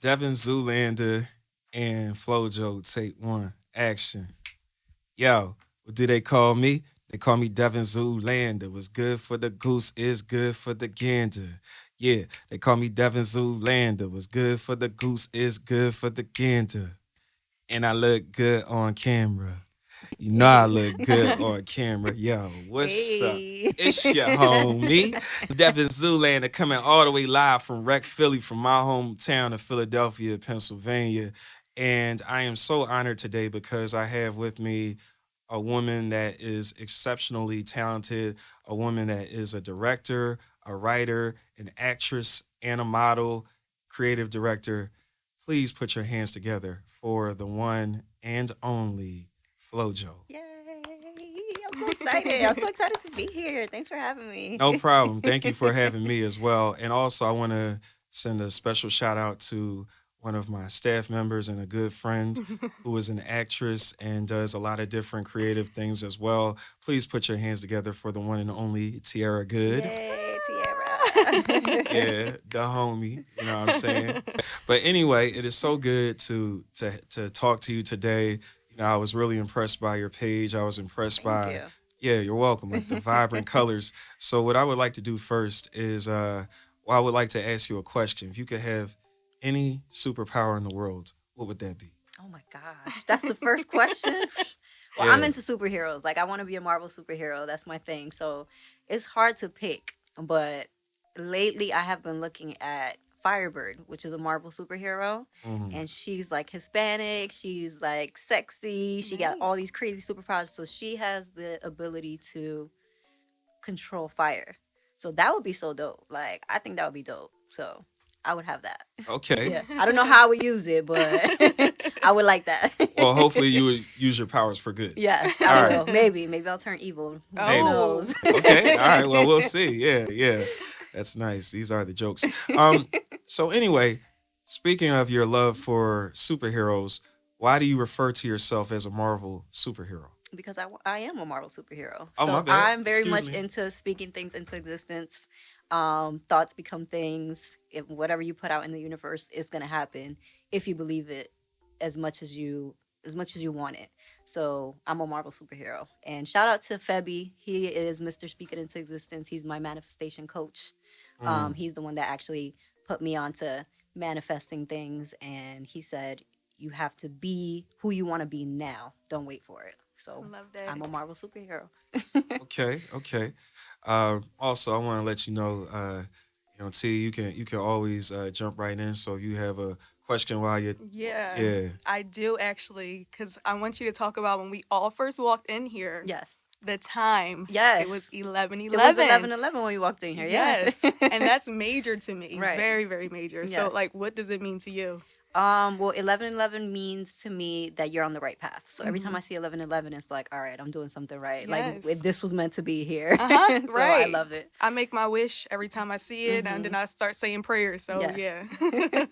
Devin Zoolander and Flojo, take one, action. Yo, what do they call me? They call me Devin Zoolander. What's good for the goose is good for the gander. Yeah, they call me Devin Zoolander. What's good for the goose is good for the gander. And I look good on camera. You know I look good on camera. Yo, what's up? Hey. It's your homie, Devin Zoolander, coming all the way live from Rec Philly, from my hometown of Philadelphia, Pennsylvania. And I am so honored today because I have with me a woman that is exceptionally talented, a woman that is a director, a writer, an actress, and a model, creative director. Please put your hands together for the one and only Flojo. Yay. I'm so excited. I'm so excited to be here. Thanks for having me. No problem. Thank you for having me as well. And also, I want to send a special shout out to one of my staff members and a good friend who is an actress and does a lot of different creative things as well. Please put your hands together for the one and only Tierra Goode. Yay, Tierra. Yeah, the homie. You know what I'm saying? But anyway, it is so good to talk to you today. You know, I was really impressed by your page. I was impressed Thank by you. yeah, you're welcome. Like the vibrant colors. So what I would like to do first is well, I would like to ask you a question. If you could have any superpower in the world, what would that be? Oh my gosh. That's the first question. Well, I'm Yeah. into superheroes. Like, I want to be a Marvel superhero. That's my thing. So it's hard to pick. But lately, I have been looking at Firebird, which is a Marvel superhero. Mhm. And she's like Hispanic. She's like sexy. She got all Nice. these crazy superpowers. So she has the ability to control fire. So that would be so dope. Like, I think that would be dope. So I would have that. Okay. Yeah. I don't know how I would use it, but I would like that. Well, hopefully you would use your powers for good. Yes, All I right. will. Maybe. Maybe I'll turn evil. Who Maybe. Oh. knows? Okay. All right. Well, we'll see. Yeah. Yeah. That's nice. These are the jokes. Um. So anyway, speaking of your love for superheroes, why do you refer to yourself as a Marvel superhero? Because I am a Marvel superhero. Oh, my So bad. I'm very Excuse much me. into speaking things into existence. Thoughts become things. If whatever you put out in the universe is gonna happen if you believe it as much as you want it. So I'm a Marvel superhero. And shout out to Febby. He is Mr. Speak It Into Existence. He's my manifestation coach. Mm. He's the one that actually put me onto manifesting things, and he said you have to be who you want to be now. Don't wait for it. I So love that. I'm a Marvel superhero. Okay. Okay. Also, I want to let you know, T, you can always jump right in. So if you have a question while you're, Yeah, yeah, I do actually, because I want you to talk about when we all first walked in here. Yes. The time. It was Yes. 11:11. It was 11:11 when we walked in here. Yeah. Yes, and that's major to me. Right. Very, very major. So, Yes. like, what does it mean to you? Well, 11:11 means to me that you're on the right path. So every time Mhm. I see 11:11, it's like, all right, I'm doing something right. Like, Yes. this was meant to be here. Uh-huh, So I right. love it. I make my wish every time I see it, and then I start saying prayers. So, Yes. yeah.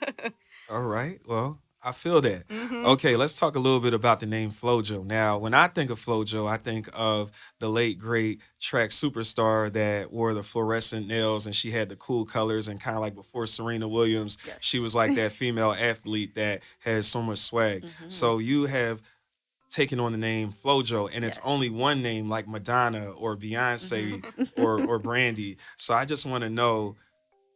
all right. Well, I feel that. hmm Okay, let's talk a little bit about the name Flojo. Now, when I think of Flojo, I think of the late great track superstar that wore the fluorescent nails and she had the cool colors and kind of like before Serena Williams, Yes. she was like that female athlete that has so much swag. Mhm. So you have taken on the name Flojo, and it's Yes. only one name like Madonna or Beyonce or Brandy. So I just want to know,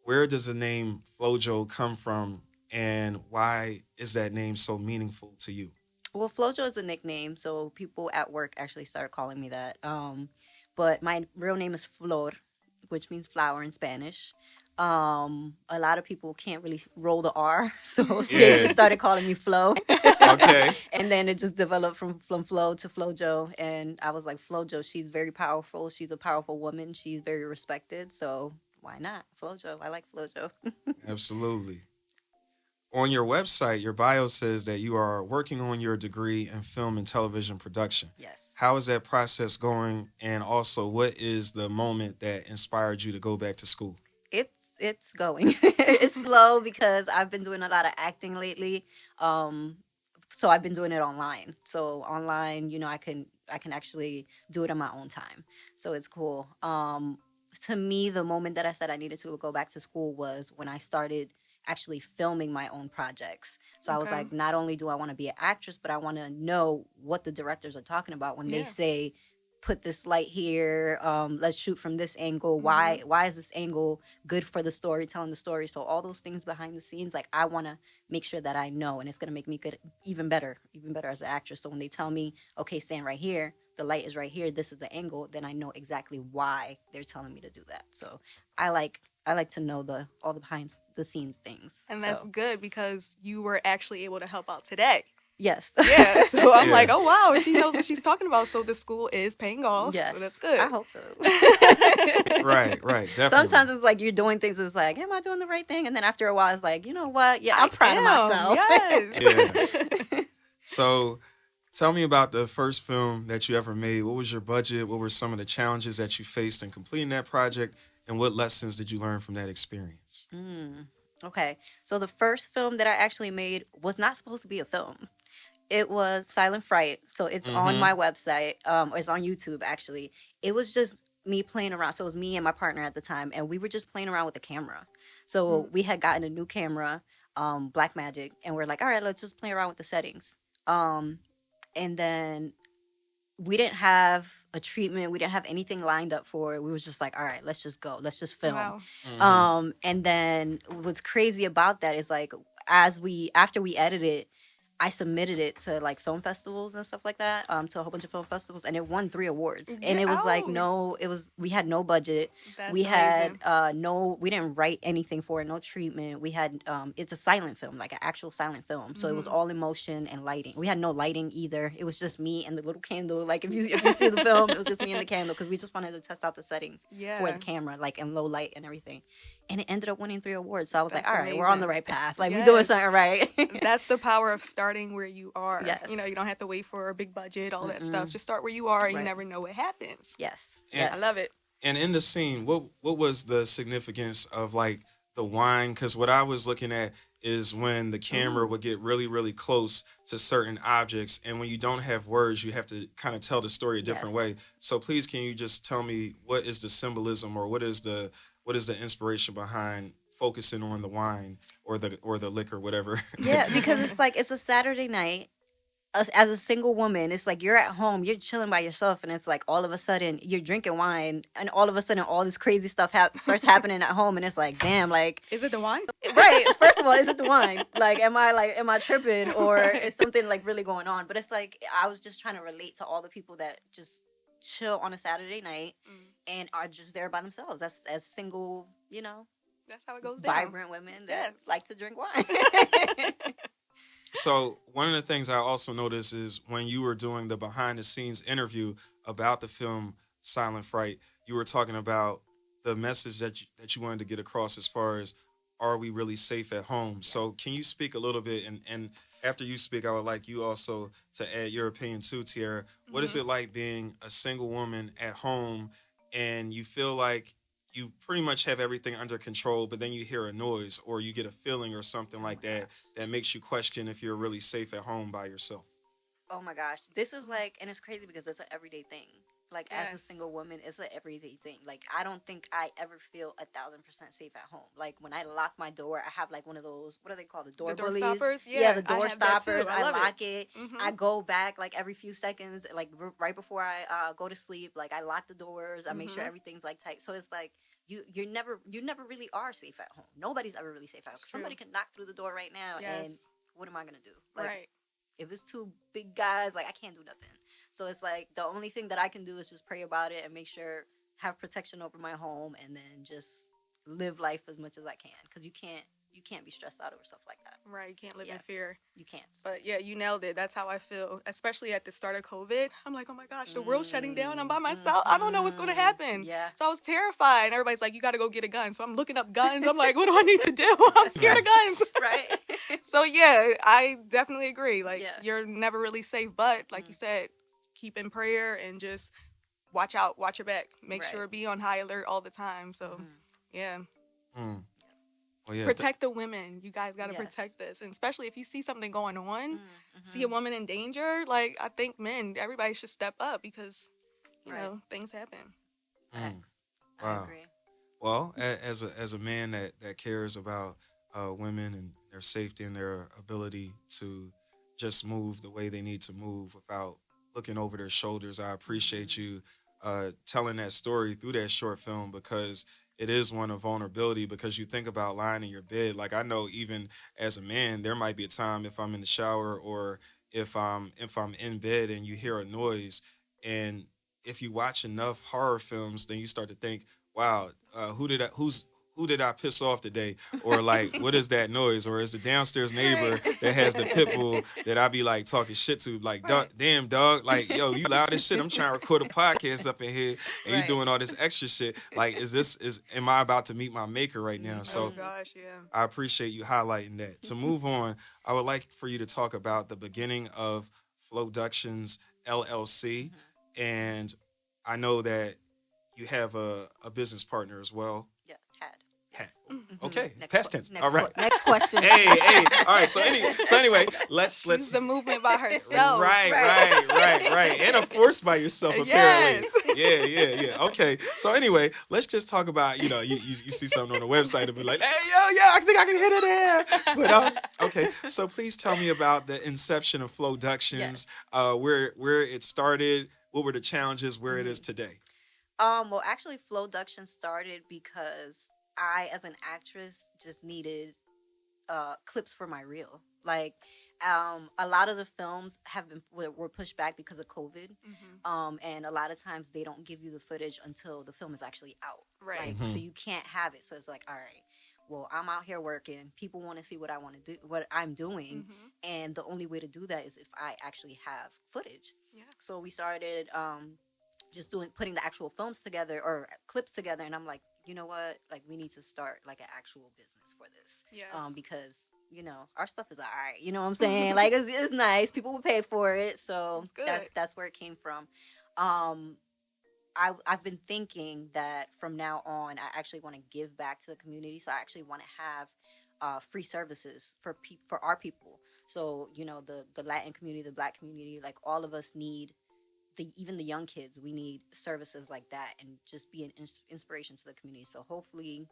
where does the name Flojo come from, and why is that name so meaningful to you? Well, Flojo is a nickname, so people at work actually started calling me that. But my real name is Flor, which means flower in Spanish. A lot of people can't really roll the R, so they Yeah. just started calling me Flo. Okay. And then it just developed from Flo to Flojo, and I was like, Flojo, she's very powerful. She's a powerful woman. She's very respected, so why not Flojo? I like Flojo. Absolutely. On your website, your bio says that you are working on your degree in film and television production. Yes. How is that process going? And also, what is the moment that inspired you to go back to school? It's going. It's slow because I've been doing a lot of acting lately. Um, so I've been doing it online. So online, I can actually do it on my own time. So it's cool. To me, the moment that I said I needed to go back to school was when I started actually filming my own projects. So I was Okay. like, not only do I want to be an actress, but I want to know what the directors are talking about when they Yeah. say, put this light here, let's shoot from this angle. Mm-hmm. Why is this angle good for the story, telling the story? So all those things behind the scenes, like I want to make sure that I know, and it's going to make me good, even better as an actress. So when they tell me, okay, stand right here, the light is right here, this is the angle, then I know exactly why they're telling me to do that. So I like to know all the behind the scenes things. And So, that's good because you were actually able to help out today. yes. Yeah. So I'm Yeah. like, oh wow, she knows what she's talking about. So the school is paying off. Yes. So that's good. I hope so. Right, definitely. Sometimes it's like you're doing things, it's like, am I doing the right thing? And then after a while, it's like, you know what? Yeah, I'm proud of myself. Yes. Yeah. So tell me about the first film that you ever made. What was your budget? What were some of the challenges that you faced in completing that project? And what lessons did you learn from that experience? Okay. So the first film that I actually made was not supposed to be a film. It was Silent Fright. So it's on my website. It's on YouTube, actually. It was just me playing around. So it was me and my partner at the time, and we were just playing around with the camera. So we had gotten a new camera, Black Magic, and we're like, all right, let's just play around with the settings. And then we didn't have a treatment. We didn't have anything lined up for it. We was just like, all right, let's just go. Let's just film. Wow. And then what's crazy about that is like, after we edited, I submitted it to like film festivals and stuff like that, to a whole bunch of film festivals, and it won 3 awards. And it was like, we had no budget. That's We had amazing. we didn't write anything for it, no treatment. We had it's a silent film, like an actual silent film. So it was all in motion and lighting. We had no lighting either. It was just me and the little candle. Like if you see the film, it was just me and the candle because we just wanted to test out the settings for Yeah. the camera, like in low light and everything. And it ended up winning 3 awards. So I was That's like, all right, we're on amazing. the right path. Like we're doing Yes. something right. That's the power of starting where you are. Yes. You know, you don't have to wait for a big budget, all that stuff. Just start where you are and you Right. never know what happens. Yes. And- Yes. I love it. And in the scene, what was the significance of like the wine? Because what I was looking at is when the camera would get really, really close to certain objects, and when you don't have words, you have to kind of tell the story a different Yes. way. So please, can you just tell me what is the symbolism, or what is the inspiration behind focusing on the wine or the liquor, whatever? Yeah, because it's like it's a Saturday night. As a single woman, it's like you're at home, you're chilling by yourself, and it's like all of a sudden you're drinking wine, and all of a sudden all this crazy stuff starts happening at home, and it's like, damn, like, Is it the wine? right? First of all, is it the wine? Like, am I tripping, or is something like really going on? But it's like I was just trying to relate to all the people that just chill on a Saturday night and are just there by themselves. That's as single, That's how it goes down. vibrant women that Yes. like to drink wine. So one of the things I also noticed is when you were doing the behind the scenes interview about the film Silent Fright, you were talking about the message that you wanted to get across as far as, are we really safe at home? So can you speak a little bit, and after you speak, I would like you also to add your opinion too, Tierra. What is it like being a single woman at home and you feel like you pretty much have everything under control, but then you hear a noise or you get a feeling or something like that that makes you question if you're really safe at home by yourself? Oh my gosh, this is like, and it's crazy because it's an everyday thing. Like as a Yes. single woman, it's an everyday thing. Like I don't think I ever feel 1,000% safe at home. Like when I lock my door, I have like one of those, what are they called? The door door bullies. stoppers? Yeah, Yeah, the I door have that too. stoppers. I love it. lock it. Mhm. I go back like every few seconds, like right before I go to sleep. Like I lock the doors. I make sure everything's like tight. So it's like you never really are safe at home. Nobody's ever really safe at home. It's true. Somebody can knock through the door right now, and Yes. what am I gonna do? Like, Right. if it's 2 big guys, like I can't do nothing. So it's like the only thing that I can do is just pray about it and make sure have protection over my home, and then just live life as much as I can, because you can't be stressed out over stuff like that. Right. You can't live Yeah. in fear. You can't. But yeah, you nailed it. That's how I feel, especially at the start of COVID. I'm like, oh my gosh, the world's shutting down. I'm by myself. I don't know what's going to happen. Yeah. So I was terrified. And everybody's like, you got to go get a gun. So I'm looking up guns. I'm like, what do I need to do? I'm scared of guns. Right. So yeah, I definitely agree. Like, Yeah. you're never really safe. But like you said, keep in prayer and just watch out, watch your back. Make Right. sure be on high alert all the time. So yeah. Mm. Well, yeah, Protect the women. You guys got to Yes. protect us. And especially if you see something going on, see a woman in danger, like, I think men, everybody should step up because, you Right. know, things happen. Facts. I Wow. agree. Well, as a man that cares about women and their safety and their ability to just move the way they need to move without looking over their shoulders. I appreciate you telling that story through that short film because it is one of vulnerability because you think about lying in your bed. Like I know even as a man, there might be a time if I'm in the shower or if I'm in bed and you hear a noise and if you watch enough horror films, then you start to think, wow, who did I piss off today? Or like, what is that noise? Or is the downstairs neighbor Right. that has the pit bull that I be like talking shit to? Like, dog, Right. damn dog, like, yo, you loud as shit. I'm trying to record a podcast up in here, and you Right. doing all this extra shit. Like, am I about to meet my maker right now? Oh So gosh, yeah. I appreciate you highlighting that. To move on, I would like for you to talk about the beginning of Floductions LLC, and I know that you have a business partner as well. Yeah, had. Ha- Mhm. Okay, Next past que- tense. next All right. que- next question. Hey. All right. So anyway, let's She's the movement by herself. right, and a force by yourself apparently. Yes. Yeah. Okay. So anyway, let's just talk about you see something on the website and be like, hey yo, I think I can hit it there. But okay. So please tell me about the inception of Floductions, where it started, what were the challenges, where it is today. Well, actually, Floduction started because I, as an actress, just needed clips for my reel. Like, a lot of the films were pushed back because of COVID, and a lot of times they don't give you the footage until the film is actually out. Right. Like, so you can't have it. So it's like, all right, well, I'm out here working. People want to see what I want to do, what I'm doing, and the only way to do that is if I actually have footage. Yeah. So we started. Just putting the actual films together or clips together, and I'm like, you know what, like we need to start like an actual business for this. Yes. Because our stuff is all right, you know what I'm saying. Like it's nice, people will pay for it, so That's good. that's where it came from. I've been thinking that from now on I actually want to give back to the community, so I actually want to have free services for our people. So the Latin community, the Black community, like all of us need even the young kids, we need services like that and just be an inspiration to the community. So hopefully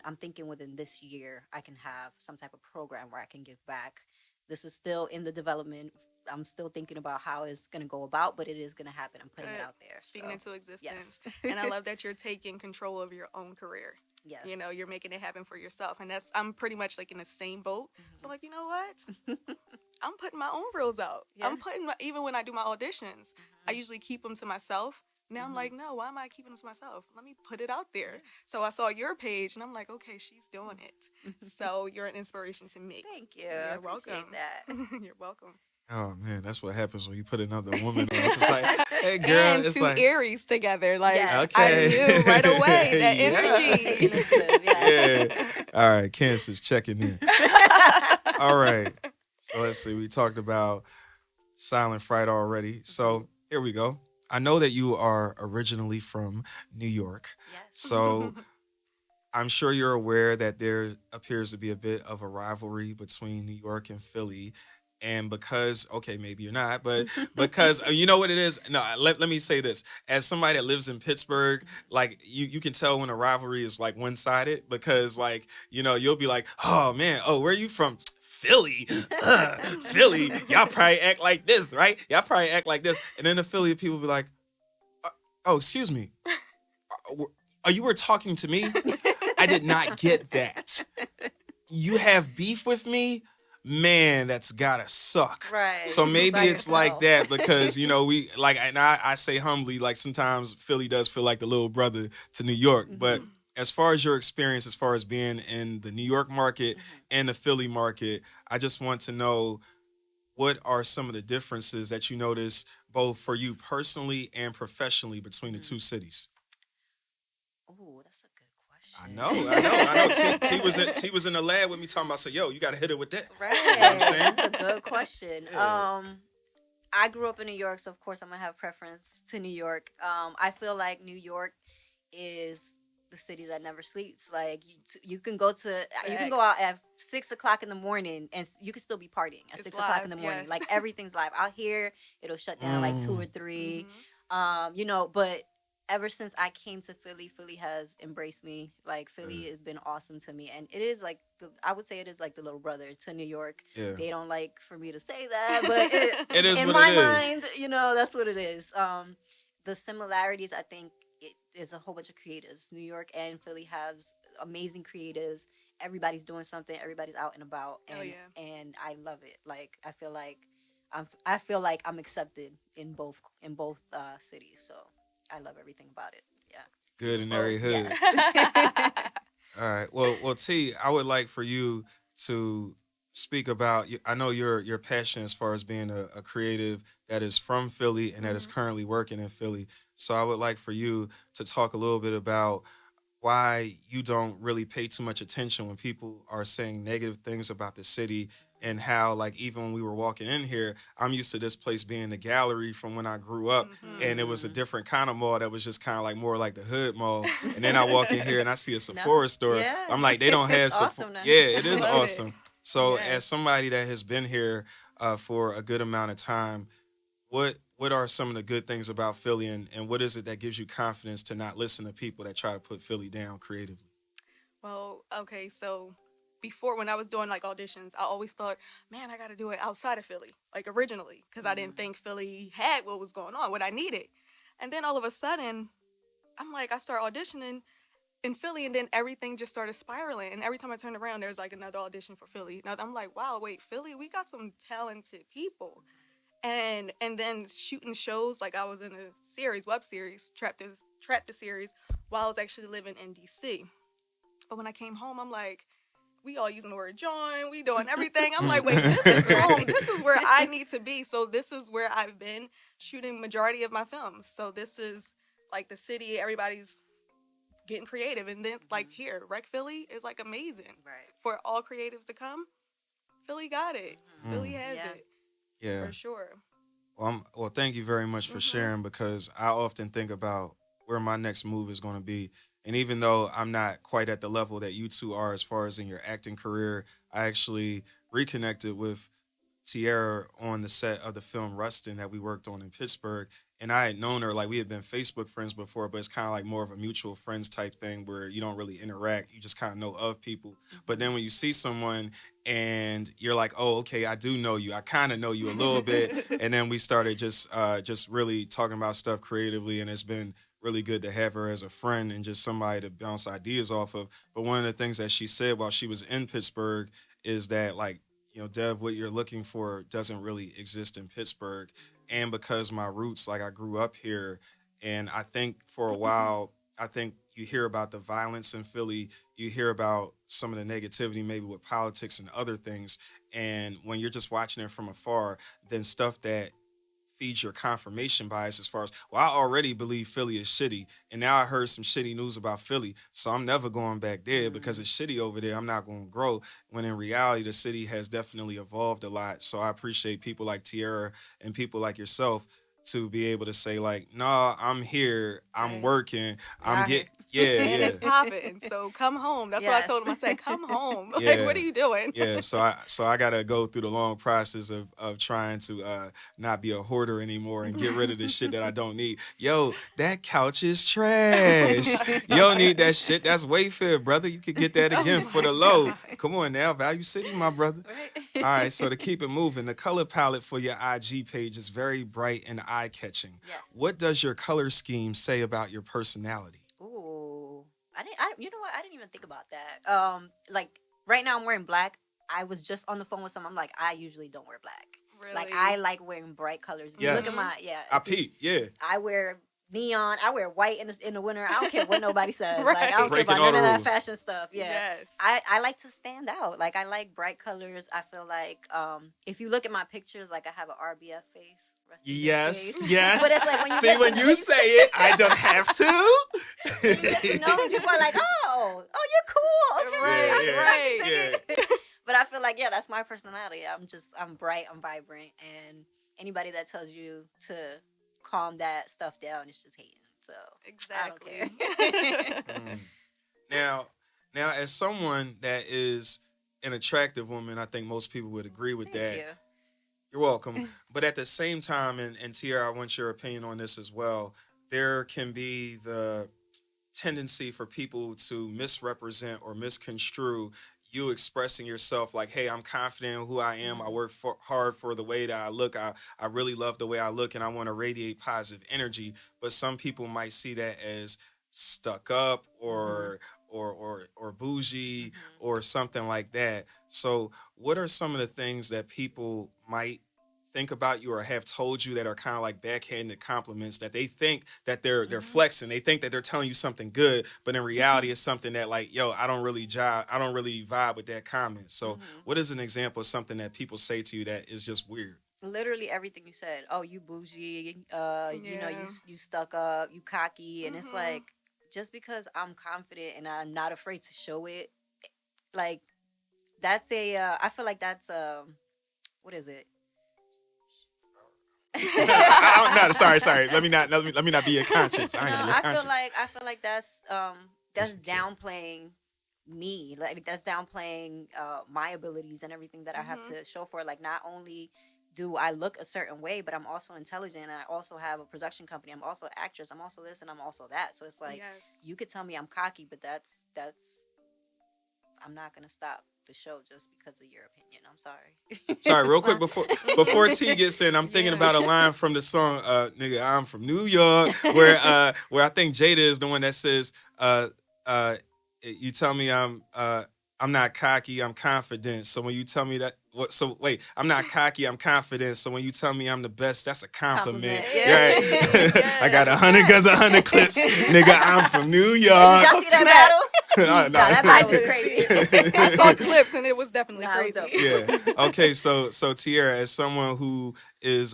I'm thinking within this year, I can have some type of program where I can give back. This is still in the development. I'm still thinking about how it's going to go about, but it is going to happen. I'm putting it out there. Speaking into existence. Yes. And I love that you're taking control of your own career. Yes. You're making it happen for yourself. And I'm pretty much like in the same boat. So like, you know what? I'm putting my own reels out. Yeah. Even when I do my auditions, I usually keep them to myself. Now I'm like, no, why am I keeping them to myself? Let me put it out there. So I saw your page and I'm like, okay, she's doing it. So you're an inspiration to me. Thank you. You're I welcome. appreciate that. You're welcome. Oh man, that's what happens when you put another woman on. It's just like, hey girl, And it's two like Aries together. Like Yes. I okay. knew right away that Yeah. Take energy. initiative, yes. Yeah. All right, Cancer's checking in. All right. So let's see. We talked about Silent Fright already. So here we go. I know that you are originally from New York. Yes. So I'm sure you're aware that there appears to be a bit of a rivalry between New York and Philly. And because, okay, maybe you're not, but because you know what it is? No, let me say this. As somebody that lives in Pittsburgh, like you can tell when a rivalry is like one-sided because like, you'll be like, oh man, where are you from? Philly, Philly, y'all probably act like this, right? Y'all probably act like this. And then the Philly people be like, oh, excuse me. You were talking to me? I did not get that. You have beef with me? Man, that's gotta suck. Right. So maybe By it's like yourself. that because, we like, and I say humbly, like sometimes Philly does feel like the little brother to New York. But as far as your experience, as far as being in the New York market and the Philly market, I just want to know what are some of the differences that you notice both for you personally and professionally between the two cities? Oh, that's a good I question. know. T was in the lab with me talking about, so yo, you got to hit it with that. Right. You know what I'm saying? That's a good question. Yeah. I grew up in New York, so of course I'm gonna have preference to New York. I feel like New York is the city that never sleeps. Like you can go out at 6 o'clock in the morning and you can still be partying at It's 6 o'clock in the live, morning. yes. Like everything's live. Out here, it'll shut down like 2 or 3. But ever since I came to Philly, Philly has embraced me. Like Philly has been awesome to me, and it is like I would say it is like the little brother to New York. Yeah. They don't like for me to say that, but It is in what my it is. mind, that's what it is. The similarities, I think, it is a whole bunch of creatives. New York and Philly has amazing creatives. Everybody's doing something. Everybody's out and about, Oh, and yeah. and I love it. Like I feel like I'm accepted in both cities. So I love everything about it. Yeah. Good in Beautiful. every hood. Yes. All right. Well, T, I would like for you to speak about. I know you're passionate as far as being a creative that is from Philly and that is Mhm. currently working in Philly. So I would like for you to talk a little bit about why you don't really pay too much attention when people are saying negative things about the city, and how, like, even when we were walking in here, I'm used to this place being the gallery from when I grew up, and it was a Mm. different kind of mall that was just kind of like more like the hood mall. And then I walk in here and I see a No. Sephora store. Yeah. I'm like, they don't It's have Sephora. awesome now. Yeah, it is Love it. awesome. So as Yes. somebody that has been here for a good amount of time, what are some of the good things about Philly, and what is it that gives you confidence to not listen to people that try to put Philly down creatively? Well, okay, so before when I was doing like auditions, I always thought, man, I got to do it outside of Philly, like originally, because I didn't think Philly had what was going on, what I needed. And then all of a sudden, I'm like, I start auditioning in Philly, and then everything just started spiraling. And every time I turned around, there's like another audition for Philly. Now I'm like, wow, wait, Philly, we got some talented people. And then shooting shows, like I was in a series, web series, Trap the series, while I was actually living in DC. But when I came home, I'm like, we all using the word join, we doing everything. I'm like, wait, this is home. This is where I need to be. So this is where I've been shooting majority of my films. So this is like the city, everybody's getting creative. And then like here, Rec Philly is like amazing. Right. For all creatives to come, Philly got it. Philly has Yeah. it. Yeah. For sure. Well, thank you very much for sharing, because I often think about where my next move is going to be. And even though I'm not quite at the level that you two are as far as in your acting career, I actually reconnected with Tierra on the set of the film Rustin that we worked on in Pittsburgh. And I had known her, like we had been Facebook friends before, but it's kind of like more of a mutual friends type thing where you don't really interact. You just kind of know of people. But then when you see someone and you're like, oh, okay, I do know you. I kind of know you a little bit. And then we started just really talking about stuff creatively. And it's been really good to have her as a friend and just somebody to bounce ideas off of. But one of the things that she said while she was in Pittsburgh is that, like, Dev, what you're looking for doesn't really exist in Pittsburgh. And because my roots, like I grew up here, and I think for a while, I think you hear about the violence in Philly, you hear about some of the negativity, maybe with politics and other things. And when you're just watching it from afar, then stuff that feeds your confirmation bias as far as, well, I already believe Philly is shitty, and now I heard some shitty news about Philly, so I'm never going back there because it's shitty over there. I'm not going to grow. When in reality, the city has definitely evolved a lot. So I appreciate people like Tierra and people like yourself to be able to say, like, nah, I'm here, I'm Right. working, We I'm out get here. yeah, And yeah. it's popping. So come home. That's what I told him. I said, come home. Like, Yeah. what are you doing? Yeah, so I gotta go through the long process of trying to not be a hoarder anymore and get rid of the shit that I don't need. Yo, that couch is trash. You don't need that shit. That's Wayfair, brother. You could get that Oh again for my the low. God. Come on now, Value City, my brother. Right. All right, so to keep it moving, the color palette for your IG page is very bright and eye catching. Yes. What does your color scheme say about your personality? Ooh. You know what? I didn't even think about that. Like right now I'm wearing black. I was just on the phone with someone. I'm like, I usually don't wear black. Really? Like I like wearing bright colors. If you look at Yes. my I if you- peep, yeah. I wear neon. I wear white in the winter. I don't care what nobody says. Right. Like I don't Breaking care all about the none of that rules. fashion stuff. Yeah. Yes. I like to stand out. Like I like bright colors. I feel like if you look at my pictures, like I have an RBF face. Rusty Big Yes, face. yes. But it's like when you See, get when you say it, I don't have to. you get to know me, people are like, oh, you're cool. Okay, Right, I can right. dig it. But I feel like, yeah, that's my personality. I'm bright, I'm vibrant, and anybody that tells you to calm that stuff down is just hating. So Exactly. I don't care. Mm. Now, as someone that is an attractive woman, I think most people would agree with that. Thank you. You're welcome. But at the same time, and Tierra, I want your opinion on this as well. There can be the tendency for people to misrepresent or misconstrue you expressing yourself like, hey, I'm confident in who I am. I work hard for the way that I look. I really love the way I look, and I want to radiate positive energy. But some people might see that as stuck up or bougie or something like that. So what are some of the things that people might think about you or have told you that are kind of like backhanded compliments that they think that they're flexing, they think that they're telling you something good, but in reality it's something that like, yo, I don't really vibe with that comment. So what is an example of something that people say to you that is just weird? Literally everything you said. Oh, you bougie. You know, Yeah. you stuck up. You cocky, and it's Mhm. like just because I'm confident and I'm not afraid to show it, like that's a. I feel like that's what is it? I don't, no, sorry. Let me not be your conscience. I No, ain't gonna be your conscience. I feel like that's Insecure. downplaying me. Like that's downplaying my abilities and everything that I have Mhm. to show for. Like not only do I look a certain way, but I'm also intelligent. I also have a production company. I'm also an actress. I'm also this and I'm also that. So it's like Yes. you could tell me I'm cocky, but that's I'm not gonna stop the show just because of your opinion. I'm sorry. Sorry, real It's quick not- before T gets in, I'm thinking Yeah. about a line from the song nigga, I'm from New York, where I think Jada is the one that says uh you tell me I'm not cocky, I'm confident. So when you tell me that I'm not cocky, I'm confident. So when you tell me I'm the best, that's a compliment. Compliment. Right? Yeah. I got Yes. 100 guns, 100 clips. Nigga, I'm from New Did York. y'all see that Snap. battle? No, Nah, that I battle was didn't see crazy. it. I saw clips and it was definitely Nah, it was crazy. dope. Yeah. Okay. So Tierra, as someone who is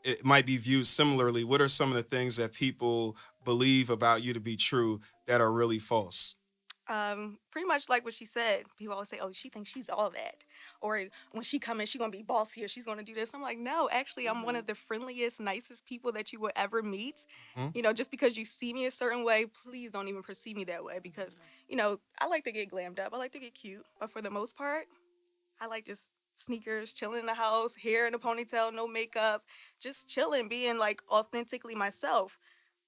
it might be viewed similarly, what are some of the things that people believe about you to be true that are really false? Pretty much like what she said. People always say, "Oh, she thinks she's all that," or when she come in, she's gonna be bossy or she's gonna do this. I'm like, no, actually, I'm one of the friendliest, nicest people that you will ever meet. Mhm. You know, just because you see me a certain way, please don't even perceive me that way because you know I like to get glammed up. I like to get cute, but for the most part, I like just sneakers, chilling in the house, hair in a ponytail, no makeup, just chilling, being like authentically myself.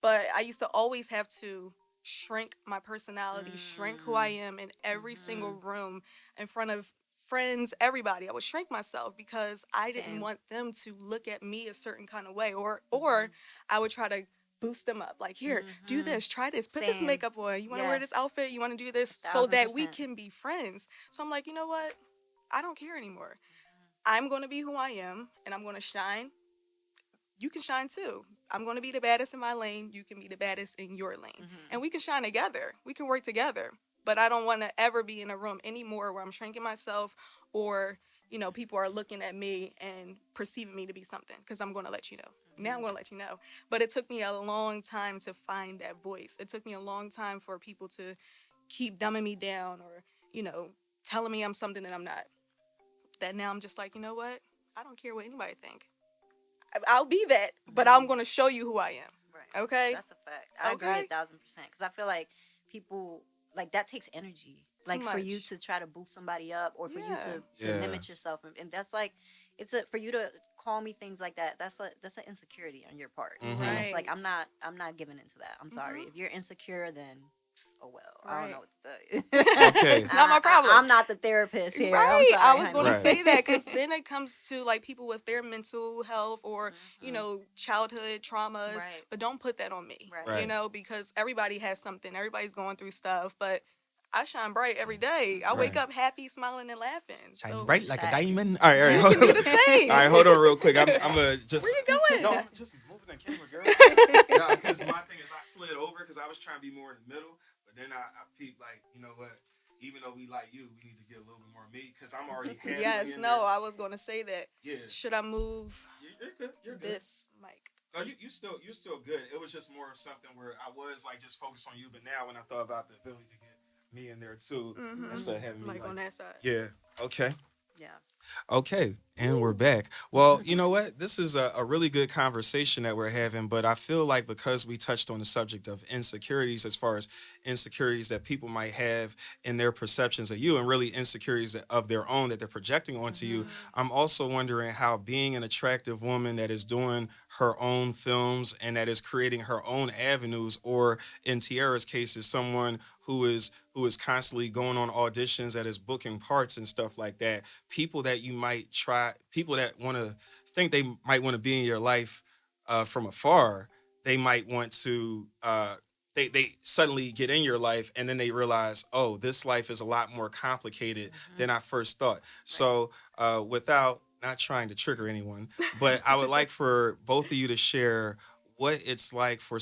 But I used to always have to shrink my personality, shrink who I am in every single room in front of friends, everybody. I would shrink myself because I didn't Same. want them to look at me a certain kind of way or I would try to boost them up like here do this, try this, put this Same. makeup on, you want to wear this Yes. outfit, you want to do this, so that we 1,000%. can be friends. So I'm like, you know what, I don't care anymore. I'm going to be who I am and I'm going to shine. You can shine too. I'm going to be the baddest in my lane. You can be the baddest in your lane. And we can shine together. We can work together. But I don't want to ever be in a room anymore where I'm shrinking myself or, you know, people are looking at me and perceiving me to be something because I'm going to let you know. Now I'm going to let you know. But it took me a long time to find that voice. It took me a long time for people to keep dumbing me down or, you know, telling me I'm something that I'm not. That now I'm just like, you know what? I don't care what anybody think. I'll be that, but I'm going to show you who I am. Right. Okay? That's a fact. I agree Okay? 1,000% because I feel like people like that takes energy. Too Like for you much. to try to boost somebody up or for you Yeah. to Yeah. limit yourself, and that's like it's a for you to call me things like that. That's an insecurity on your part. And it's like Right. I'm not giving into that. I'm sorry if you're insecure, then oh well. I don't know Right. what to tell you. Okay. It's not my problem. I'm not the therapist here. I'm Right. I sorry, was honey. going to Right. say that because then it comes to like people with their mental health or, you know, childhood traumas. Right. But don't put that on me, Right. you Right. know, because everybody has something. Everybody's going through stuff. But I shine bright every day. I wake Right. up happy, smiling, and laughing. Shine So bright like a Facts. diamond. All right, all right. you Hold can do on. the same. All right, hold on real quick. I'm gonna just. Where you going? No, I'm just moving the camera, girl. Yeah, because my thing is I slid over because I was trying to be more in the middle, but then I peeped like, you know what? Even though we like you, we need to get a little bit more meat because I'm already halfway Yes, in no, there. I was going to say that. Yeah. Should I move You're good. You're good. this mic? No, you're still good. It was just more of something where I was like just focused on you, but now when I thought about the ability to get me in there too, instead of having me Like on that side. yeah, okay, Yeah. okay. And we're back. Well, you know what? This is a really good conversation that we're having, but I feel like because we touched on the subject of insecurities, as far as insecurities that people might have in their perceptions of you, and really insecurities of their own that they're projecting onto you, I'm also wondering how being an attractive woman that is doing her own films and that is creating her own avenues, or in Tierra's case, is someone who is constantly going on auditions, that is booking parts and stuff like that. People that you might try, people that want to think they might want to be in your life from afar, they might want to. They suddenly get in your life and then they realize, oh, this life is a lot more complicated than I first thought. Right. So, without not trying to trigger anyone, but I would like for both of you to share what it's like for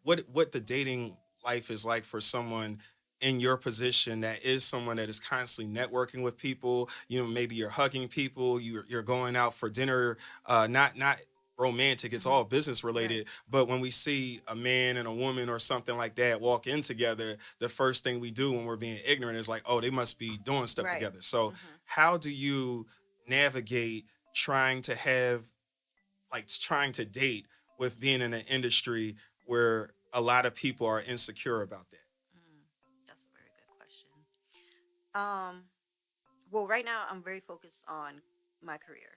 what the dating life is like for someone in your position, that is someone that is constantly networking with people. Maybe you're hugging people, you're going out for dinner, not romantic, it's all business Right. related. But when we see a man and a woman or something like that walk in together, the first thing we do when we're being ignorant is like, oh, they must be doing stuff Right. together. So how do you navigate trying to have, like, trying to date with being in an industry where a lot of people are insecure about that? That's a very good question. Um, well, right now I'm very focused on my career.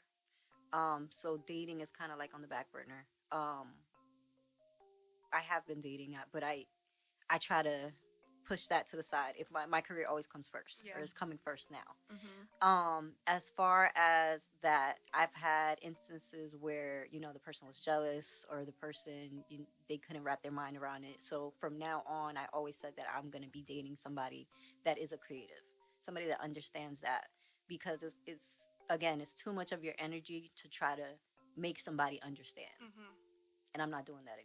So dating is kind of like on the back burner. I have been dating, but I try to push that to the side. If my career always comes first, Yeah. or is coming first now. Mm-hmm. As far as that, I've had instances where the person was jealous, or the person, they couldn't wrap their mind around it. So from now on, I always said that I'm going to be dating somebody that is a creative, somebody that understands that, because it's again, it's too much of your energy to try to make somebody understand, Mm-hmm. and I'm not doing that